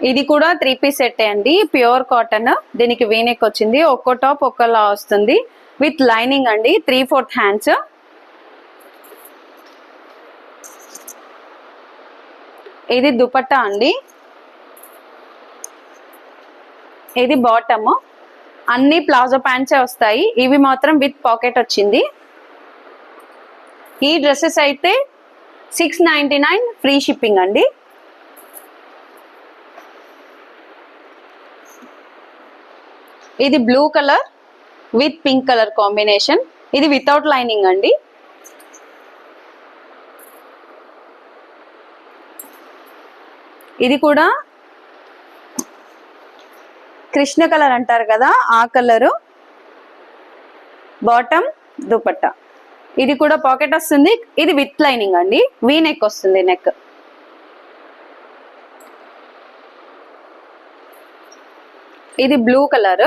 ఇది కూడా 3 piece set అండి, ప్యూర్ కాటన్. దీనికి వీనెక్ వచ్చింది, ఒక్కో టాప్ ఒక్కలా వస్తుంది విత్ లైనింగ్ అండి, 3/4 హ్యాండ్స్. ఇది దుపట్టా అండి, ఇది బాటమ్. అన్ని ప్లాజో ప్యాంట్సే వస్తాయి, ఇవి మాత్రం విత్ పాకెట్ వచ్చింది. ఈ డ్రెస్సెస్ అయితే 699 ఫ్రీ షిప్పింగ్ అండి. ఇది blue colour with pink colour combination, ఇది వితౌట్ లైనింగ్ అండి. ఇది కూడా కృష్ణ కలర్ అంటారు కదా, ఆ కలరు. బాటమ్ దుపట్టా, ఇది కూడా పాకెట్ వస్తుంది, ఇది విత్ లైనింగ్ అండి, వీ నెక్ వస్తుంది నెక్. ఇది బ్లూ కలర్,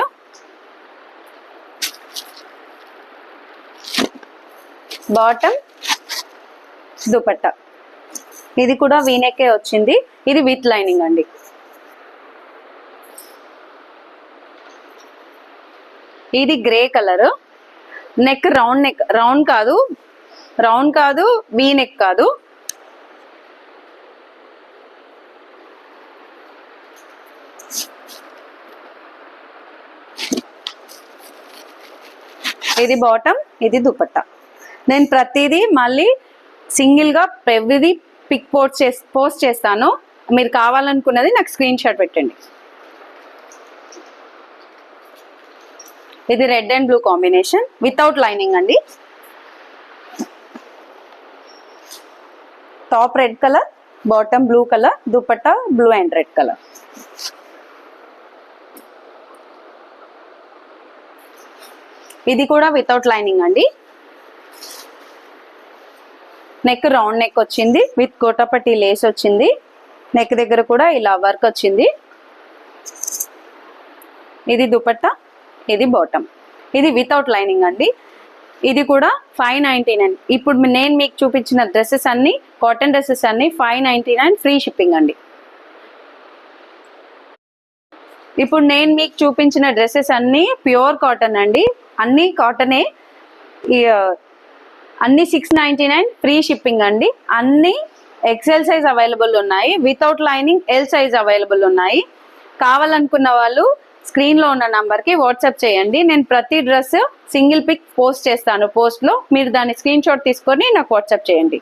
బాటమ్ దుపట్టా, ఇది కూడా వీ నెక్కే వచ్చింది, ఇది విత్ లైనింగ్ అండి. ఇది grey colour, neck round neck, round కాదు వీ నెక్ కాదు. ఇది బాటమ్, ఇది దుపట్టా. నేను ప్రతిదీ మళ్ళీ సింగిల్గా ఎవ్రీది పిక్ పోస్ట్ చేస్తాను, మీరు కావాలనుకున్నది నాకు స్క్రీన్ షాట్ పెట్టండి. ఇది red and blue combination without lining అండి. Top red colour, bottom blue colour, dupatta blue and red colour. ఇది కూడా వితౌట్ లైనింగ్ అండి. నెక్ రౌండ్ నెక్ వచ్చింది విత్ కోటపట్టి లేస్ వచ్చింది, నెక్ దగ్గర కూడా ఇలా వర్క్ వచ్చింది. ఇది దుపట్టా, ఇది బాటమ్, ఇది వితౌట్ లైనింగ్ అండి. ఇది కూడా 599. ఇప్పుడు నేను మీకు చూపించిన డ్రెస్సెస్ అన్ని కాటన్ డ్రెస్సెస్ అన్ని 599 ఫ్రీ షిప్పింగ్ అండి. ఇప్పుడు నేను మీకు చూపించిన డ్రెస్సెస్ అన్ని ప్యూర్ కాటన్ అండి, అన్ని కాటనే. అన్ని 699 ఫ్రీ షిప్పింగ్ అండి. అన్ని ఎక్సెల్ సైజ్ అవైలబుల్ ఉన్నాయి, without lining L size available ఉన్నాయి. కావాలనుకున్న వాళ్ళు స్క్రీన్లో ఉన్న నంబర్కి వాట్సాప్ చేయండి. నేను ప్రతి డ్రెస్ సింగిల్ పిక్ పోస్ట్ చేస్తాను పోస్ట్లో, మీరు దాన్ని స్క్రీన్ షాట్ తీసుకొని నాకు వాట్సాప్ చేయండి.